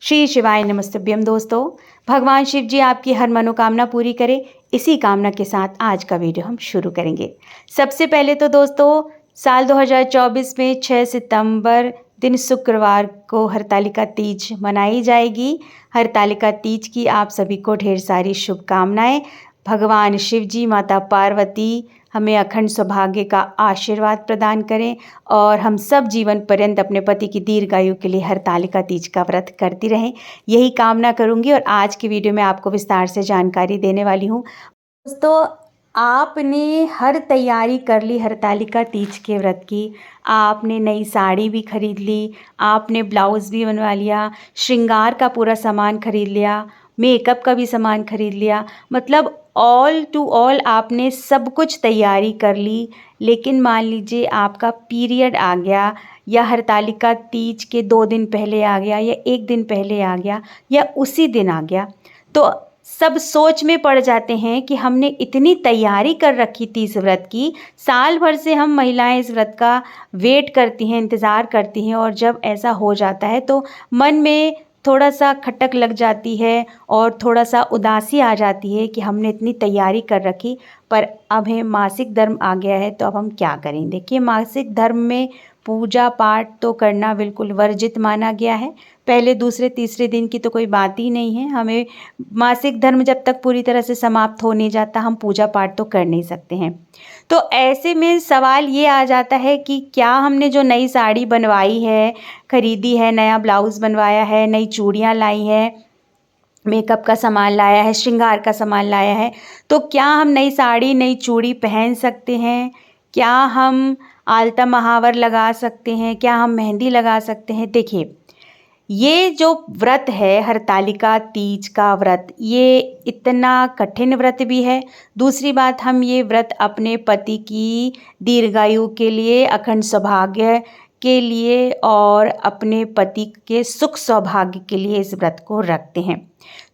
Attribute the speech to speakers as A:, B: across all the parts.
A: श्री शिवाय नमस्तुभ्यम दोस्तों। भगवान शिव जी आपकी हर मनोकामना पूरी करें, इसी कामना के साथ आज का वीडियो हम शुरू करेंगे। सबसे पहले तो दोस्तों, साल 2024 में 6 सितंबर दिन शुक्रवार को हरतालिका तीज मनाई जाएगी। हरतालिका तीज की आप सभी को ढेर सारी शुभकामनाएं। भगवान शिव जी, माता पार्वती हमें अखंड सौभाग्य का आशीर्वाद प्रदान करें और हम सब जीवन पर्यंत अपने पति की दीर्घायु के लिए हरतालिका तीज का व्रत करती रहें, यही कामना करूंगी। और आज की वीडियो में आपको विस्तार से जानकारी देने वाली हूं। दोस्तों, आपने हर तैयारी कर ली हरतालिका तीज के व्रत की। आपने नई साड़ी भी खरीद ली, आपने ब्लाउज़ भी बनवा लिया, श्रृंगार का पूरा सामान खरीद लिया, मेकअप का भी सामान खरीद लिया, मतलब ऑल टू ऑल आपने सब कुछ तैयारी कर ली। लेकिन मान लीजिए आपका पीरियड आ गया, या हरतालिका तीज के 2 दिन पहले आ गया, या 1 दिन पहले आ गया, या उसी दिन आ गया, तो सब सोच में पड़ जाते हैं कि हमने इतनी तैयारी कर रखी थी इस व्रत की। साल भर से हम महिलाएं इस व्रत का वेट करती हैं, इंतज़ार करती हैं, और जब ऐसा हो जाता है तो मन में थोड़ा सा खटक लग जाती है और थोड़ा सा उदासी आ जाती है कि हमने इतनी तैयारी कर रखी, पर अब है मासिक धर्म आ गया है, तो अब हम क्या करें। देखिए, मासिक धर्म में पूजा पाठ तो करना बिल्कुल वर्जित माना गया है। पहले दूसरे तीसरे दिन की तो कोई बात ही नहीं है। हमें मासिक धर्म जब तक पूरी तरह से समाप्त हो नहीं जाता, हम पूजा पाठ तो कर नहीं सकते हैं। तो ऐसे में सवाल ये आ जाता है कि क्या हमने जो नई साड़ी बनवाई है, खरीदी है, नया ब्लाउज़ बनवाया है, नई चूड़ियाँ लाई है, मेकअप का सामान लाया है, श्रृंगार का सामान लाया है, तो क्या हम नई साड़ी नई चूड़ी पहन सकते हैं? क्या हम आलता महावर लगा सकते हैं? क्या हम मेहंदी लगा सकते हैं? देखिए, ये जो व्रत है हरतालिका तीज का व्रत, ये इतना कठिन व्रत भी है। दूसरी बात, हम ये व्रत अपने पति की दीर्घायु के लिए, अखंड सौभाग्य के लिए और अपने पति के सुख सौभाग्य के लिए इस व्रत को रखते हैं।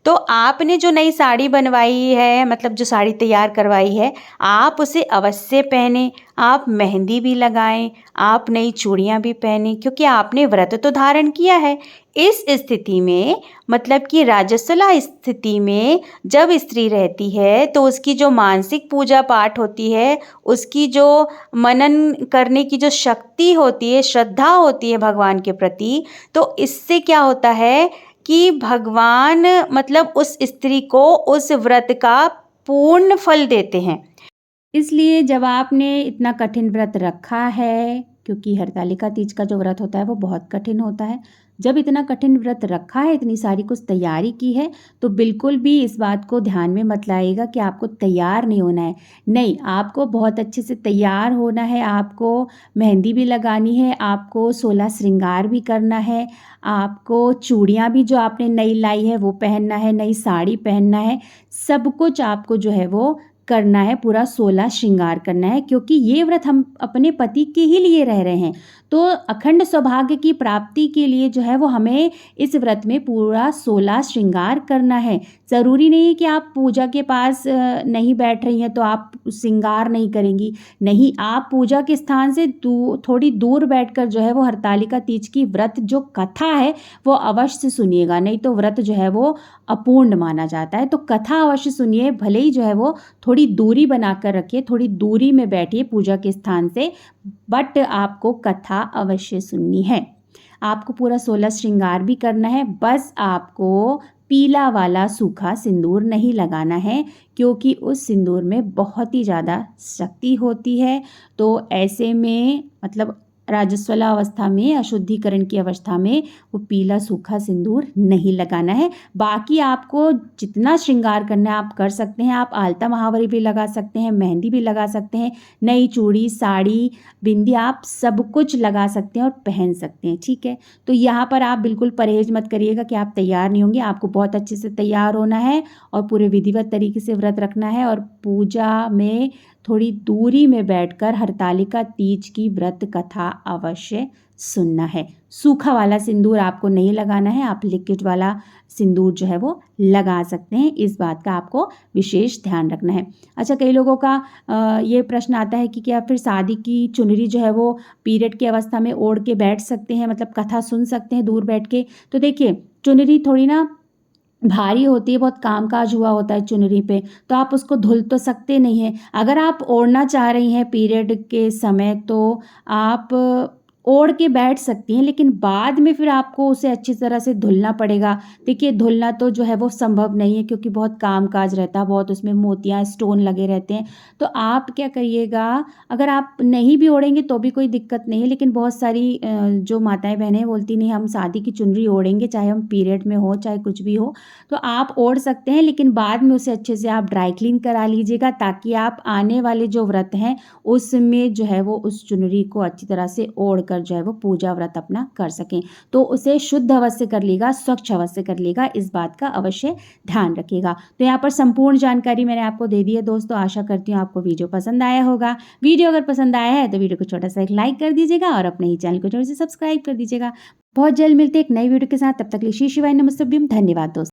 A: तो आपने जो नई साड़ी बनवाई है, मतलब जो साड़ी तैयार करवाई है, आप उसे अवश्य पहने, आप मेहंदी भी लगाएं, आप नई चूड़ियाँ भी पहनें, क्योंकि आपने व्रत तो धारण किया है। इस स्थिति में, मतलब कि राजस्वला स्थिति में जब स्त्री रहती है, तो उसकी जो मानसिक पूजा पाठ होती है, उसकी जो मनन करने की जो शक्ति होती है, श्रद्धा होती है भगवान के प्रति, तो इससे क्या होता है कि भगवान मतलब उस स्त्री को उस व्रत का पूर्ण फल देते हैं। इसलिए जब आपने इतना कठिन व्रत रखा है, क्योंकि हरतालिका तीज का जो व्रत होता है वो बहुत कठिन होता है, जब इतना कठिन व्रत रखा है, इतनी सारी कुछ तैयारी की है, तो बिल्कुल भी इस बात को ध्यान में मत लाइएगा कि आपको तैयार नहीं होना है। नहीं, आपको बहुत अच्छे से तैयार होना है। आपको मेहंदी भी लगानी है, आपको 16 श्रृंगार भी करना है, आपको चूड़ियाँ भी जो आपने नई लाई है वो पहनना है, नई साड़ी पहनना है, सब कुछ आपको जो है वो करना है, पूरा 16 श्रृंगार करना है, क्योंकि ये व्रत हम अपने पति के ही लिए रह रहे हैं। तो अखंड सौभाग्य की प्राप्ति के लिए जो है वो हमें इस व्रत में पूरा 16 श्रृंगार करना है। ज़रूरी नहीं है कि आप पूजा के पास नहीं बैठ रही हैं तो आप श्रृंगार नहीं करेंगी। नहीं, आप पूजा के स्थान से थोड़ी दूर बैठकर जो है वो हरतालिका तीज की व्रत जो कथा है वो अवश्य सुनिएगा, नहीं तो व्रत जो है वो अपूर्ण माना जाता है। तो कथा अवश्य सुनिए, भले ही जो है वो थोड़ी दूरी बनाकर रखिए, थोड़ी दूरी में बैठिए पूजा के स्थान से, बट आपको कथा अवश्य सुननी है। आपको पूरा 16 श्रृंगार भी करना है। बस आपको पीला वाला सूखा सिंदूर नहीं लगाना है, क्योंकि उस सिंदूर में बहुत ही ज़्यादा शक्ति होती है। तो ऐसे में मतलब राजस्वला अवस्था में, अशुद्धिकरण की अवस्था में वो पीला सूखा सिंदूर नहीं लगाना है। बाकी आपको जितना श्रृंगार करना है आप कर सकते हैं। आप आलता महावरी भी लगा सकते हैं, मेहंदी भी लगा सकते हैं, नई चूड़ी, साड़ी, बिंदी, आप सब कुछ लगा सकते हैं और पहन सकते हैं, ठीक है। तो यहाँ पर आप बिल्कुल परहेज मत करिएगा कि आप तैयार नहीं होंगे। आपको बहुत अच्छे से तैयार होना है और पूरे विधिवत तरीके से व्रत रखना है, और पूजा में थोड़ी दूरी में बैठकर हरतालिका तीज की व्रत कथा अवश्य सुनना है। सूखा वाला सिंदूर आपको नहीं लगाना है, आप लिक्विड वाला सिंदूर जो है वो लगा सकते हैं। इस बात का आपको विशेष ध्यान रखना है। अच्छा, कई लोगों का ये प्रश्न आता है कि क्या फिर शादी की चुनरी जो है वो पीरियड की अवस्था में ओढ़ के बैठ सकते हैं, मतलब कथा सुन सकते हैं दूर बैठ के? तो देखिए, चुनरी थोड़ी ना भारी होती है, बहुत कामकाज हुआ होता है चुनरी पे, तो आप उसको धुल तो सकते नहीं हैं। अगर आप ओढ़ना चाह रही हैं पीरियड के समय, तो आप ओढ़ के बैठ सकती हैं, लेकिन बाद में फिर आपको उसे अच्छी तरह से धुलना पड़ेगा। देखिए, धुलना तो जो है वो संभव नहीं है, क्योंकि बहुत कामकाज रहता है, बहुत उसमें मोतियाँ स्टोन लगे रहते हैं। तो आप क्या करिएगा, अगर आप नहीं भी ओढ़ेंगे तो भी कोई दिक्कत नहीं है, लेकिन बहुत सारी जो माताएं बहनें बोलती नहीं हम शादी की चुनरी ओढ़ेंगे, चाहे हम पीरियड में हो चाहे कुछ भी हो, तो आप ओढ़ सकते हैं, लेकिन बाद में उसे अच्छे से आप ड्राई क्लीन करा लीजिएगा, ताकि आप आने वाले जो व्रत हैं उसमें जो है वो उस चुनरी को अच्छी तरह से ओढ़ कर जो है वो पूजा व्रत अपना कर सकें। तो उसे शुद्ध अवश्य कर लीजिएगा, स्वच्छ अवश्य कर लीजिएगा, इस बात का अवश्य ध्यान रखिएगा। तो यहाँ पर संपूर्ण जानकारी मैंने आपको दे दी है दोस्तों। आशा करती हूँ आपको वीडियो पसंद आया होगा। वीडियो अगर पसंद आया है तो वीडियो को छोटा सा एक लाइक कर दीजिएगा और अपने ही चैनल को थोड़ा सा सब्सक्राइब कर दीजिएगा। बहुत जल्द मिलते हैं एक नई वीडियो के साथ, तब तक के लिए श्री शिवाय नमस्तुभ्यम। धन्यवाद दोस्तों।